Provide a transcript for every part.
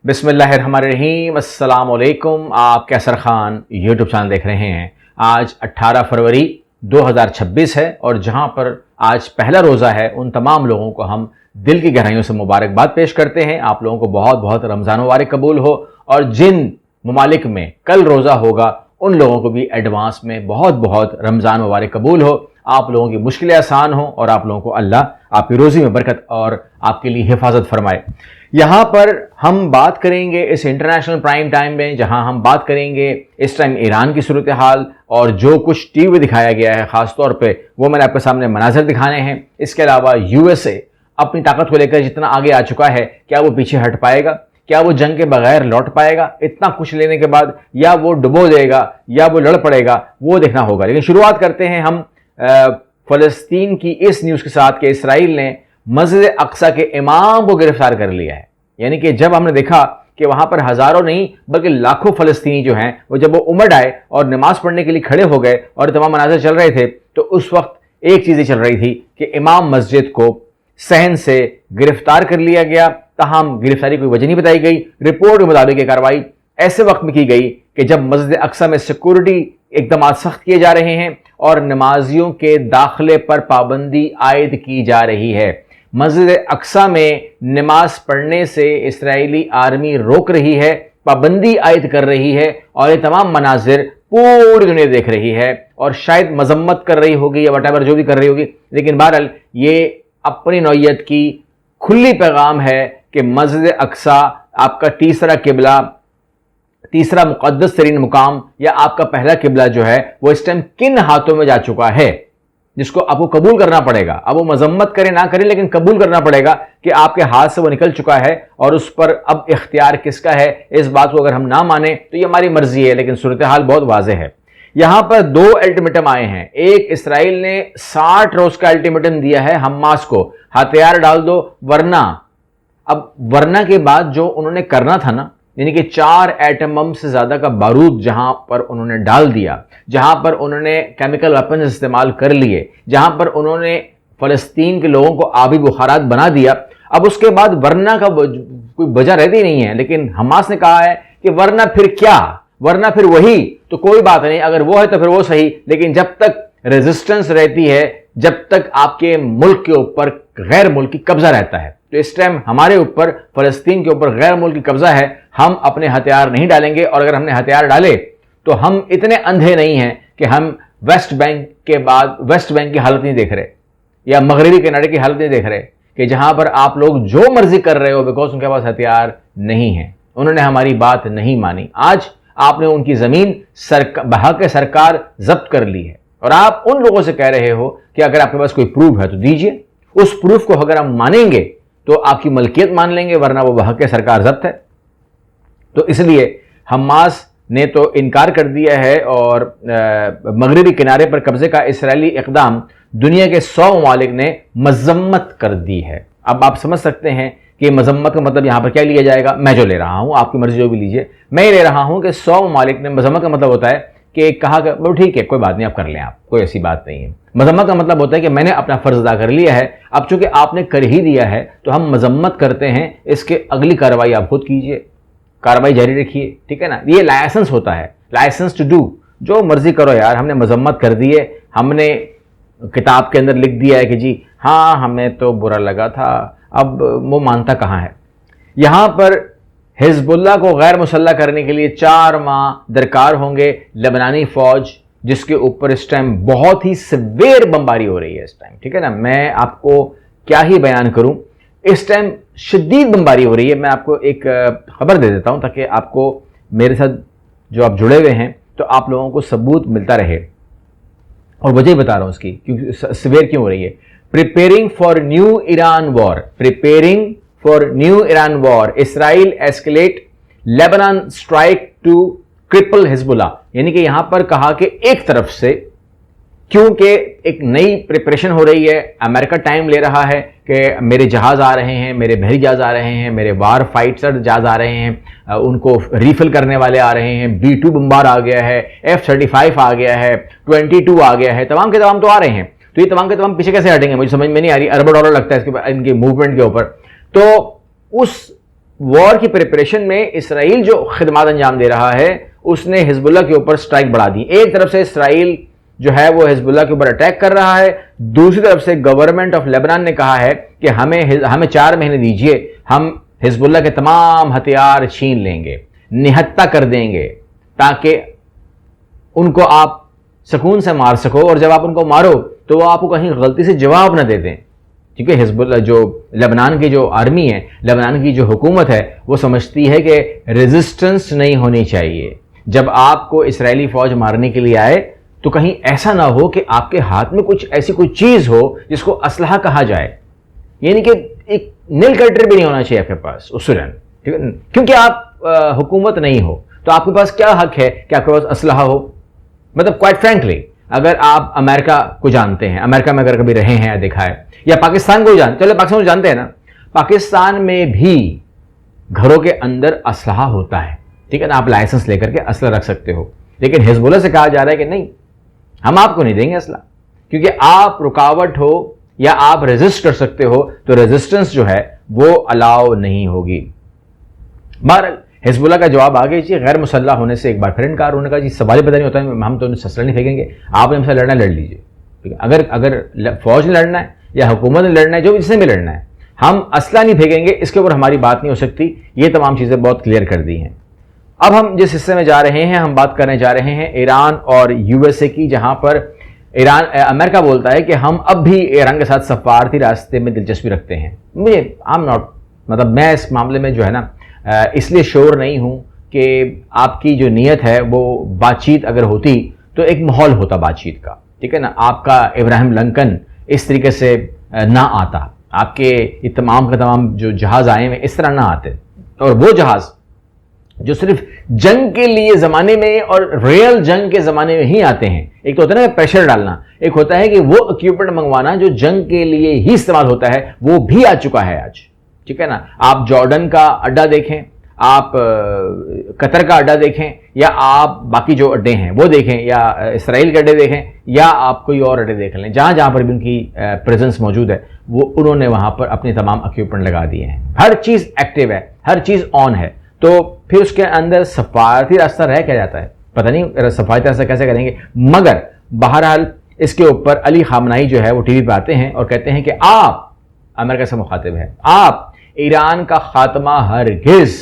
بسم اللہ الرحمن الرحیم۔ السلام علیکم۔ آپ کیسر خان یوٹیوب چینل دیکھ رہے ہیں۔ آج 18 فروری 2026 ہے اور جہاں پر آج پہلا روزہ ہے ان تمام لوگوں کو ہم دل کی گہرائیوں سے مبارکباد پیش کرتے ہیں۔ آپ لوگوں کو بہت بہت رمضان مبارک قبول ہو، اور جن ممالک میں کل روزہ ہوگا ان لوگوں کو بھی ایڈوانس میں بہت بہت رمضان مبارک قبول ہو۔ آپ لوگوں کی مشکلیں آسان ہوں اور آپ لوگوں کو اللہ آپ کی روزی میں برکت اور آپ کے لیے حفاظت فرمائے۔ یہاں پر ہم بات کریں گے اس انٹرنیشنل پرائم ٹائم میں، جہاں ہم بات کریں گے اس ٹائم ایران کی صورتحال اور جو کچھ ٹی وی دکھایا گیا ہے، خاص طور پہ وہ میں نے آپ کے سامنے مناظر دکھانے ہیں۔ اس کے علاوہ یو ایس اے اپنی طاقت کو لے کر جتنا آگے آ چکا ہے، کیا وہ پیچھے ہٹ پائے گا؟ کیا وہ جنگ کے بغیر لوٹ پائے گا؟ اتنا کچھ لینے کے بعد یا وہ ڈبو دے گا یا وہ لڑ پڑے گا، وہ دیکھنا ہوگا۔ لیکن شروعات کرتے ہیں ہم فلسطین کی اس نیوز کے ساتھ کہ اسرائیل نے مسجد اقصی کے امام کو گرفتار کر لیا ہے۔ یعنی کہ جب ہم نے دیکھا کہ وہاں پر ہزاروں نہیں بلکہ لاکھوں فلسطینی جو ہیں وہ جب وہ امڑ آئے اور نماز پڑھنے کے لیے کھڑے ہو گئے اور تمام مناظر چل رہے تھے، تو اس وقت ایک چیز چل رہی تھی کہ امام مسجد کو صحن سے گرفتار کر لیا گیا۔ تاہم گرفتاری کوئی وجہ نہیں بتائی گئی۔ رپورٹ کے مطابق یہ کارروائی ایسے وقت میں کی گئی کہ جب مسجد اقصی میں سیکورٹی اقدامات سخت کیے جا رہے ہیں اور نمازیوں کے داخلے پر پابندی عائد کی جا رہی ہے۔ مسجد اقصی میں نماز پڑھنے سے اسرائیلی آرمی روک رہی ہے، پابندی عائد کر رہی ہے، اور یہ تمام مناظر پوری دنیا دیکھ رہی ہے اور شاید مذمت کر رہی ہوگی یا وٹ ایور جو بھی کر رہی ہوگی، لیکن بہرحال یہ اپنی نوعیت کی کھلی پیغام ہے کہ مسجد اقصی آپ کا تیسرا قبلہ، تیسرا مقدس ترین مقام، یا آپ کا پہلا قبلہ جو ہے وہ اس ٹائم کن ہاتھوں میں جا چکا ہے، جس کو آپ کو قبول کرنا پڑے گا۔ اب وہ مذمت کرے نہ کرے لیکن قبول کرنا پڑے گا کہ آپ کے ہاتھ سے وہ نکل چکا ہے، اور اس پر اب اختیار کس کا ہے، اس بات کو اگر ہم نہ مانیں تو یہ ہماری مرضی ہے، لیکن صورتحال بہت واضح ہے۔ یہاں پر دو الٹیمیٹم آئے ہیں۔ ایک، اسرائیل نے 60 روز کا الٹیمیٹم دیا ہے حماس کو، ہتھیار ڈال دو ورنہ۔ اب ورنہ کے بعد جو انہوں نے کرنا تھا نا، یعنی کہ 4 ایٹم بم سے زیادہ کا بارود جہاں پر انہوں نے ڈال دیا، جہاں پر انہوں نے کیمیکل ویپنز استعمال کر لیے، جہاں پر انہوں نے فلسطین کے لوگوں کو آبی بخارات بنا دیا، اب اس کے بعد ورنہ کا کوئی وجہ رہتی نہیں ہے۔ لیکن حماس نے کہا ہے کہ ورنہ پھر کیا، ورنہ پھر وہی، تو کوئی بات نہیں، اگر وہ ہے تو پھر وہ صحیح، لیکن جب تک ریزسٹنس رہتی ہے، جب تک آپ کے ملک کے اوپر غیر ملکی قبضہ رہتا ہے، تو اس ٹائم ہمارے اوپر، فلسطین کے اوپر غیر ملکی قبضہ ہے، ہم اپنے ہتھیار نہیں ڈالیں گے۔ اور اگر ہم نے ہتھیار ڈالے تو ہم اتنے اندھے نہیں ہیں کہ ہم ویسٹ بینک کے بعد ویسٹ بینک کی حالت نہیں دیکھ رہے، یا مغربی کنارے کی حالت نہیں دیکھ رہے، کہ جہاں پر آپ لوگ جو مرضی کر رہے ہو بیکاز ان کے پاس ہتھیار نہیں ہیں، انہوں نے ہماری بات نہیں مانی۔ آج آپ نے ان کی زمین بحق سرکار ضبط کر لی ہے، اور آپ ان لوگوں سے کہہ رہے ہو کہ اگر آپ کے پاس کوئی پروف ہے تو دیجئے۔ اس پروف کو اگر ہم مانیں گے تو آپ کی ملکیت مان لیں گے، ورنہ وہ بحق سرکار ضبط ہے۔ تو اس لیے حماس نے تو انکار کر دیا ہے، اور مغربی کنارے پر قبضے کا اسرائیلی اقدام دنیا کے 100 ممالک نے مذمت کر دی ہے۔ اب آپ سمجھ سکتے ہیں کہ مذمت کا مطلب یہاں پر کیا لیا جائے گا۔ میں جو لے رہا ہوں، آپ کی مرضی جو بھی لیجئے، میں یہ لے رہا ہوں کہ 100 ممالک نے، مذمت کا مطلب ہوتا ہے کہ کہا کہ وہ ٹھیک ہے، کوئی بات نہیں، آپ کر لیں، آپ کوئی ایسی بات نہیں ہے۔ مذمت کا مطلب ہوتا ہے کہ میں نے اپنا فرض ادا کر لیا ہے، اب چونکہ آپ نے کر ہی دیا ہے تو ہم مذمت کرتے ہیں، اس کے اگلی کارروائی آپ خود کیجئے، کارروائی جاری رکھیے، ٹھیک ہے نا۔ یہ لائسنس ہوتا ہے، لائسنس ٹو ڈو، جو مرضی کرو یار، ہم نے مذمت کر دی ہے، ہم نے کتاب کے اندر لکھ دیا ہے کہ جی ہاں ہمیں تو برا لگا تھا، اب وہ مانتا کہاں ہے۔ یہاں پر حزب اللہ کو غیر مسلح کرنے کے لیے 4 ماہ درکار ہوں گے۔ لبنانی فوج جس کے اوپر اس ٹائم بہت ہی سویر بمباری ہو رہی ہے اس ٹائم، ٹھیک ہے نا، میں آپ کو کیا ہی بیان کروں، اس ٹائم شدید بمباری ہو رہی ہے۔ میں آپ کو ایک خبر دے دیتا ہوں تاکہ آپ کو، میرے ساتھ جو آپ جڑے ہوئے ہیں تو آپ لوگوں کو ثبوت ملتا رہے، اور وجہ بتا رہا ہوں اس کی کیونکہ سویر کیوں ہو رہی ہے۔ Preparing for new Iran war, preparing for new Iran war, Israel escalate Lebanon strike to cripple Hezbollah. یعنی کہ یہاں پر کہا کہ ایک طرف سے کیونکہ ایک نئی پریپریشن ہو رہی ہے، امریکہ ٹائم لے رہا ہے کہ میرے جہاز آ رہے ہیں، میرے بحری جہاز آ رہے ہیں، میرے وار فائٹر جہاز آ رہے ہیں، ان کو ریفل کرنے والے آ رہے ہیں، B-2 بمبار آ گیا ہے، F-35 آ گیا ہے، 22 آ گیا ہے، تمام کے تمام تو آ رہے ہیں۔ تو یہ تمام کے تمام پیچھے کیسے ہٹیں گے، مجھے سمجھ میں نہیں آ رہی۔ اربوں ڈالر لگتا ہے اس کے ان کے موومنٹ کے اوپر۔ تو اس وار کی پریپریشن میں اسرائیل جو خدمات انجام دے رہا ہے اس نے حزب اللہ کے اوپر سٹرائک بڑھا دی. ایک طرف سے اسرائیل جو ہے وہ حزب اللہ کے اوپر اٹیک کر رہا ہے, دوسری طرف سے گورنمنٹ آف لیبنان نے کہا ہے کہ ہمیں 4 مہینے دیجئے, ہم حزب اللہ کے تمام ہتھیار چھین لیں گے, نہتہ کر دیں گے, تاکہ ان کو آپ سکون سے مار سکو, اور جب آپ ان کو مارو تو وہ آپ کو کہیں غلطی سے جواب نہ دے دیں. کیونکہ حزب اللہ جو لبنان کی جو آرمی ہے, لبنان کی جو حکومت ہے, وہ سمجھتی ہے کہ ریزسٹنس نہیں ہونی چاہیے. جب آپ کو اسرائیلی فوج مارنے کے لیے آئے تو کہیں ایسا نہ ہو کہ آپ کے ہاتھ میں ایسی کوئی چیز ہو جس کو اسلحہ کہا جائے, یعنی کہ ایک نیل کٹر بھی نہیں ہونا چاہیے آپ کے پاس اصولاً, کیونکہ آپ حکومت نہیں ہو تو آپ کے پاس کیا حق ہے کہ آپ کے پاس اسلحہ ہو. مطلب کوائٹ فرینکلی, اگر آپ امریکہ کو جانتے ہیں, امریکہ میں اگر کبھی رہے ہیں یا دیکھا ہے, یا پاکستان کو جانتے, چلے پاکستان کو جانتے ہیں نا, پاکستان میں بھی گھروں کے اندر اسلحہ ہوتا ہے, ٹھیک ہے نا, آپ لائسنس لے کر کے اسلحہ رکھ سکتے ہو. لیکن حزب اللہ سے کہا جا رہا ہے کہ نہیں, ہم آپ کو نہیں دیں گے اسلحہ, کیونکہ آپ رکاوٹ ہو یا آپ ریزسٹ کر سکتے ہو تو ریزسٹنس جو ہے وہ الاؤ نہیں ہوگی. بہرحال حزب اللہ کا جواب آ گیا جی غیر مسلح ہونے سے. ایک بار پھر انکار, انہوں نے کہا جی سوال ہی پتہ نہیں ہوتا ہے, ہم تو سسرا نہیں پھینکیں گے, آپ نے ہم سے لڑنا لڑ لیجیے. اگر فوج نے لڑنا ہے یا حکومت نے لڑنا ہے, جو جس نے بھی لڑنا ہے, ہم اسلحہ نہیں پھینکیں گے, اس کے اوپر ہماری بات نہیں ہو سکتی. یہ تمام چیزیں بہت کلیئر کر دی ہیں. اب ہم جس حصے میں جا رہے ہیں, ہم بات کرنے جا رہے ہیں ایران اور USA کی, جہاں پر امریکہ بولتا ہے کہ ہم اب بھی ایران کے ساتھ سفارتی راستے میں دلچسپی رکھتے ہیں. مطلب میں اس معاملے میں جو ہے نا اس لیے شور نہیں ہوں کہ آپ کی جو نیت ہے وہ بات چیت اگر ہوتی تو ایک ماحول ہوتا بات چیت کا, ٹھیک ہے نا. آپ کا ابراہیم لنکن اس طریقے سے نہ آتا, آپ کے یہ تمام کے تمام جو جہاز آئے ہیں اس طرح نہ آتے, اور وہ جہاز جو صرف جنگ کے لیے زمانے میں اور ریئل جنگ کے زمانے میں ہی آتے ہیں. ایک تو ہوتا ہے نا پریشر ڈالنا, ایک ہوتا ہے کہ وہ اکوپمنٹ منگوانا جو جنگ کے لیے ہی استعمال ہوتا ہے, وہ بھی آ چکا ہے آج, ٹھیک ہے نا. آپ جارڈن کا اڈا دیکھیں, آپ قطر کا اڈا دیکھیں, یا آپ باقی جو اڈے ہیں وہ دیکھیں, یا اسرائیل کے اڈے دیکھیں, یا آپ کوئی اور اڈے دیکھ لیں, جہاں پر بھی ان کی پریزنس موجود ہے, وہ انہوں نے وہاں پر اپنے تمام اکوپمنٹ لگا دیے ہیں. ہر چیز ایکٹیو ہے, ہر چیز آن ہے. تو پھر اس کے اندر سفارتی راستہ رہ کیا جاتا ہے, پتہ نہیں سفارتی راستہ کیسے کریں گے. مگر بہرحال اس کے اوپر علی خامنائی جو ہے وہ ٹی وی پہ آتے ہیں اور کہتے ہیں کہ آپ امریکہ سے مخاطب ہیں, آپ ایران کا خاتمہ ہرگز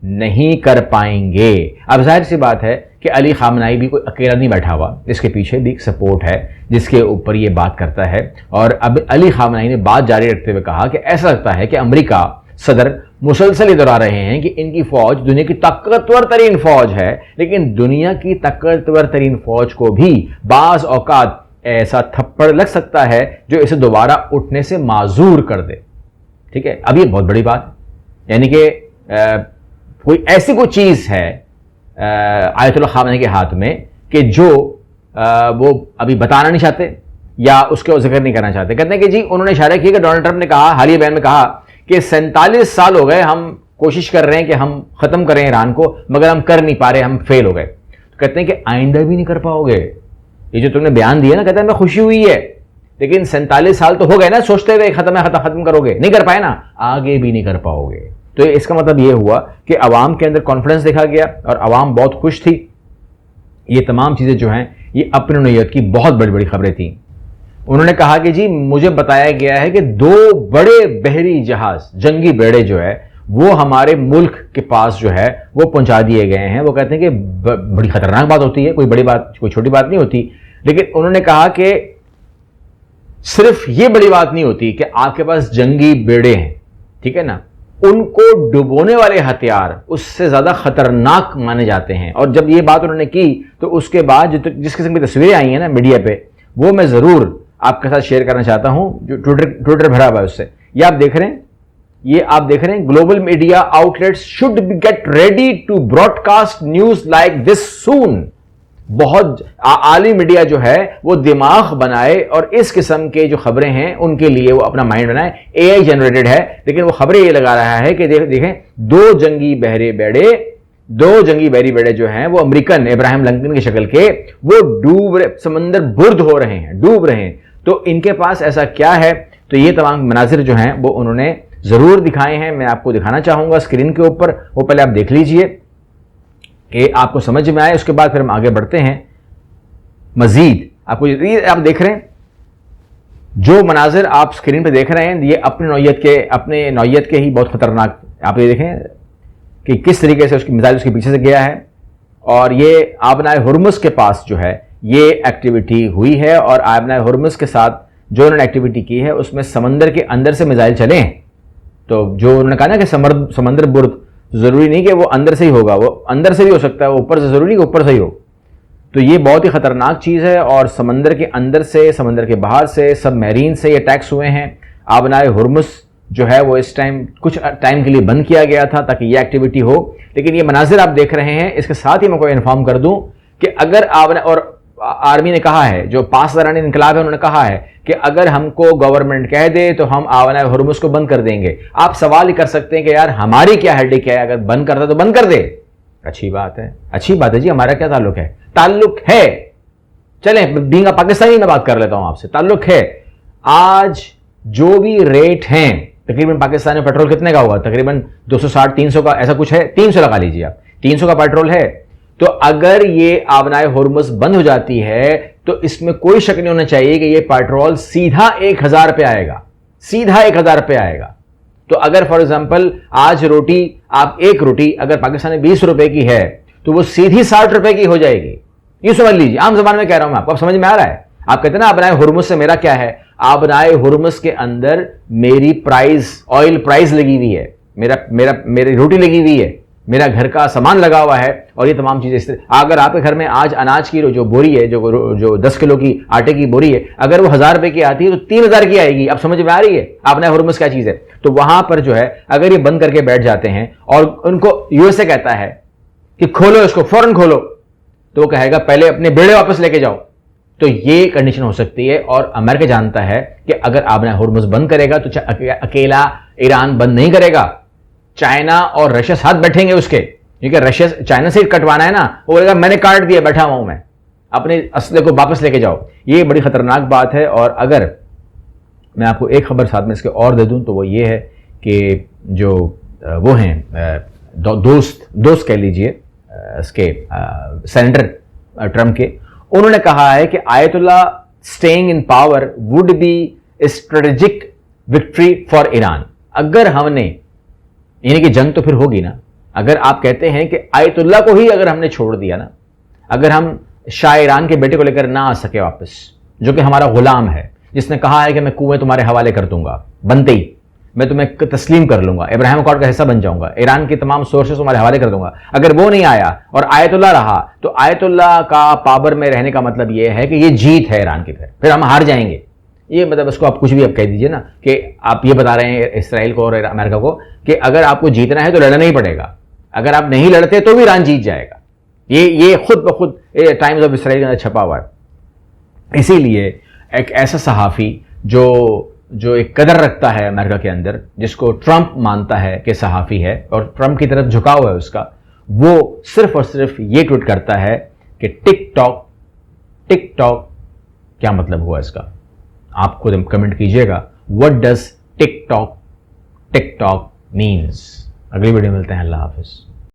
نہیں کر پائیں گے. اب ظاہر سی بات ہے کہ علی خامنائی بھی کوئی اکیلا نہیں بیٹھا ہوا, اس کے پیچھے بھی ایک سپورٹ ہے جس کے اوپر یہ بات کرتا ہے. اور اب علی خامنائی نے بات جاری رکھتے ہوئے کہا کہ ایسا لگتا ہے کہ امریکہ صدر مسلسل یہ دہرا رہے ہیں کہ ان کی فوج دنیا کی طاقتور ترین فوج ہے, لیکن دنیا کی طاقتور ترین فوج کو بھی بعض اوقات ایسا تھپڑ لگ سکتا ہے جو اسے دوبارہ اٹھنے سے معذور کر دے. ٹھیک ہے, اب یہ بہت بڑی بات, یعنی کہ کوئی ایسی کوئی چیز ہے آیت اللہ خامنئی کے ہاتھ میں کہ جو وہ ابھی بتانا نہیں چاہتے یا اس کا ذکر نہیں کرنا چاہتے. کہتے ہیں کہ جی انہوں نے اشارہ کیا کہ ڈونلڈ ٹرمپ نے کہا, حالیہ بیان میں کہا کہ 47 سال ہو گئے ہم کوشش کر رہے ہیں کہ ہم ختم کریں ایران کو, مگر ہم کر نہیں پا رہے, ہم فیل ہو گئے. تو کہتے ہیں کہ آئندہ بھی نہیں کر پاؤ گے. یہ جو تم نے بیان دیا نا, کہتے ہیں ہمیں خوشی ہوئی ہے, لیکن 47 سال تو ہو گئے نا سوچتے ہوئے ختم کرو گے, نہیں کر پائے نا, آگے بھی نہیں کر پاؤ گے. تو اس کا مطلب یہ ہوا کہ عوام کے اندر کانفیڈنس دیکھا گیا اور عوام بہت خوش تھی. یہ تمام چیزیں جو ہیں یہ اپنی نوعیت کی بہت بڑی بڑی خبریں تھیں. انہوں نے کہا کہ جی مجھے بتایا گیا ہے کہ 2 بڑے بحری جہاز, جنگی بیڑے جو ہے وہ ہمارے ملک کے پاس جو ہے وہ پہنچا دیے گئے ہیں. وہ کہتے ہیں کہ بڑی خطرناک بات ہوتی ہے, کوئی بڑی بات, کوئی چھوٹی بات نہیں ہوتی. لیکن انہوں نے کہا کہ صرف یہ بڑی بات نہیں ہوتی کہ آپ کے پاس جنگی بیڑے ہیں, ٹھیک ہے نا, ان کو ڈبونے والے ہتھیار اس سے زیادہ خطرناک مانے جاتے ہیں. اور جب یہ بات انہوں نے کی تو اس کے بعد جس قسم کی تصویریں آئی ہیں نا میڈیا پہ, وہ میں ضرور آپ کے ساتھ شیئر کرنا چاہتا ہوں, جو ٹویٹر بھرا ہوا ہے اس سے. یہ آپ دیکھ رہے ہیں, global media outlets should be get ready to broadcast news like this soon. بہت عالمی میڈیا جو ہے وہ دماغ بنائے اور اس قسم کے جو خبریں ہیں ان کے لیے وہ اپنا مائنڈ بنائے. اے آئی جنریٹڈ ہے, لیکن وہ خبریں یہ لگا رہا ہے کہ دیکھیں 2 جنگی بحری بیڑے جو ہیں وہ امریکن ابراہیم لنکن کی شکل کے, وہ سمندر برد ہو رہے ہیں, ڈوب رہے ہیں. تو ان کے پاس ایسا کیا ہے؟ تو یہ تمام مناظر جو ہیں وہ انہوں نے ضرور دکھائے ہیں. میں آپ کو دکھانا چاہوں گا اسکرین کے اوپر, وہ پہلے آپ دیکھ لیجئے کہ آپ کو سمجھ میں آئے, اس کے بعد پھر ہم آگے بڑھتے ہیں. مزید آپ دیکھ رہے ہیں جو مناظر آپ اسکرین پہ دیکھ رہے ہیں, یہ اپنے نوعیت کے ہی بہت خطرناک. آپ یہ دیکھیں کہ کس طریقے سے اس کی میزائل اس کے پیچھے سے گیا ہے, اور یہ آبنائے ہرمز کے پاس جو ہے یہ ایکٹیویٹی ہوئی ہے, اور آبنائے ہرمز کے ساتھ جو انہوں نے ایکٹیویٹی کی ہے اس میں سمندر کے اندر سے میزائل چلے ہیں. تو جو انہوں نے کہا نا کہ سمندر برد, ضروری نہیں کہ وہ اندر سے ہی ہوگا, وہ اندر سے بھی ہو سکتا ہے, وہ اوپر سے ضروری نہیں کہ اوپر سے ہی ہو. تو یہ بہت ہی خطرناک چیز ہے, اور سمندر کے اندر سے, سمندر کے باہر سے, سب میرین سے یہ اٹیکس ہوئے ہیں. آبنائے ہرمز جو ہے وہ اس ٹائم کچھ ٹائم کے لیے بند کیا گیا تھا تاکہ یہ ایکٹیویٹی ہو. لیکن یہ مناظر آپ دیکھ رہے ہیں, اس کے ساتھ ہی میں کوئی انفارم کر دوں کہ اگر اور آرمی نے کہا ہے, جو پاسداران انقلاب ہے انہوں نے کہا ہے کہ اگر ہم کو گورنمنٹ کہہ دے تو ہم آبنائے ہرمز کو بند کر دیں گے. آپ سوال ہی کر سکتے ہیں کہ یار ہماری کیا ہیڈک ہے, اگر بند کرتا تو بند کر دے. اچھی بات ہے جی, ہمارا کیا تعلق ہے؟ تعلق ہے, چلیں بینگ پاکستانی میں بات کر لیتا ہوں آپ سے. تعلق ہے. آج جو بھی ریٹ ہیں, تقریباً پاکستان میں پیٹرول کتنے کا ہوا؟ تقریباً 260-300 کا, ایسا کچھ ہے, 300 لگا لیجیے آپ, 300 کا پیٹرول ہے. تو اگر یہ آبنائے ہرمز بند ہو جاتی ہے تو اس میں کوئی شک نہیں ہونا چاہیے کہ یہ پیٹرول سیدھا 1000 پہ آئے گا, سیدھا 1000 پہ آئے گا. تو اگر فار ایگزامپل آج ایک روٹی اگر پاکستان میں 20 روپے کی ہے تو وہ سیدھی 60 روپے کی ہو جائے گی. یہ سمجھ لیجیے, عام زبان میں کہہ رہا ہوں میں آپ کو, اب سمجھ میں آ رہا ہے. آپ کہتے ہیں نا آبنائے ہرمز سے میرا کیا ہے؟ آبنائے ہرمز کے اندر میری آئل پرائز لگی ہوئی ہے, میری روٹی لگی ہوئی ہے, میرا گھر کا سامان لگا ہوا ہے, اور یہ تمام چیزیں. اگر آپ کے گھر میں آج اناج کی جو بوری ہے, جو 10 کلو کی آٹے کی بوری ہے, اگر وہ 1000 روپے کی آتی ہے تو 3000 کی آئے گی. اب سمجھ میں آ رہی ہے آبنائے ہرمز کیا چیز ہے؟ تو وہاں پر جو ہے اگر یہ بند کر کے بیٹھ جاتے ہیں, اور ان کو یو ایس اے کہتا ہے کہ کھولو اس کو, فوراً کھولو, تو وہ کہے گا پہلے اپنے بیڑے واپس لے کے جاؤ. تو یہ کنڈیشن ہو سکتی ہے, اور امریکہ جانتا ہے کہ اگر آبنائے ہرمز بند کرے گا تو اکیلا ایران بند نہیں کرے گا, چائنا اور رشیا ساتھ بیٹھیں گے اس کے, کیونکہ چائنا سے کٹوانا ہے نا, وہ بولے گا میں نے کاٹ دیا, بیٹھا ہوا ہوں میں, اپنے اسلحے کو واپس لے کے جاؤ. یہ بڑی خطرناک بات ہے. اور اگر میں آپ کو ایک خبر ساتھ میں اس کے اور دے دوں تو وہ یہ ہے کہ جو وہ ہیں دوست کہہ لیجئے اس کے سینیٹر ٹرمپ کے, انہوں نے کہا ہے کہ آیت اللہ staying in power would be strategic victory for Iran. اگر ہم نے, یعنی کہ جنگ تو پھر ہوگی نا, اگر آپ کہتے ہیں کہ آیت اللہ کو ہی اگر ہم نے چھوڑ دیا نا, اگر ہم شاہ ایران کے بیٹے کو لے کر نہ آ سکے واپس, جو کہ ہمارا غلام ہے, جس نے کہا ہے کہ میں کنویں تمہارے حوالے کر دوں گا, بنتے ہی میں تمہیں تسلیم کر لوں گا, ابراہیم اکارڈ کا حصہ بن جاؤں گا, ایران کی تمام سورسز تمہارے حوالے کر دوں گا. اگر وہ نہیں آیا اور آیت اللہ رہا, تو آیت اللہ کا پاور میں رہنے کا مطلب یہ ہے کہ یہ جیت ہے ایران کی, پھر ہم ہار جائیں گے. یہ مطلب اس کو آپ کچھ بھی آپ کہہ دیجئے نا, کہ آپ یہ بتا رہے ہیں اسرائیل کو اور امریکہ کو کہ اگر آپ کو جیتنا ہے تو لڑنا ہی پڑے گا, اگر آپ نہیں لڑتے تو بھی ایران جیت جائے گا. یہ خود بخود ٹائمز آف اسرائیل کے اندر چھپا ہوا ہے. اسی لیے ایک ایسا صحافی جو ایک قدر رکھتا ہے امریکہ کے اندر, جس کو ٹرمپ مانتا ہے کہ صحافی ہے اور ٹرمپ کی طرف جھکاؤ ہے اس کا, وہ صرف اور صرف یہ ٹویٹ کرتا ہے کہ ٹک ٹاک کیا مطلب ہوا اس کا. آپ خود کمنٹ کیجئے گا, what does TikTok means. اگلی ویڈیو ملتے ہیں, اللہ حافظ.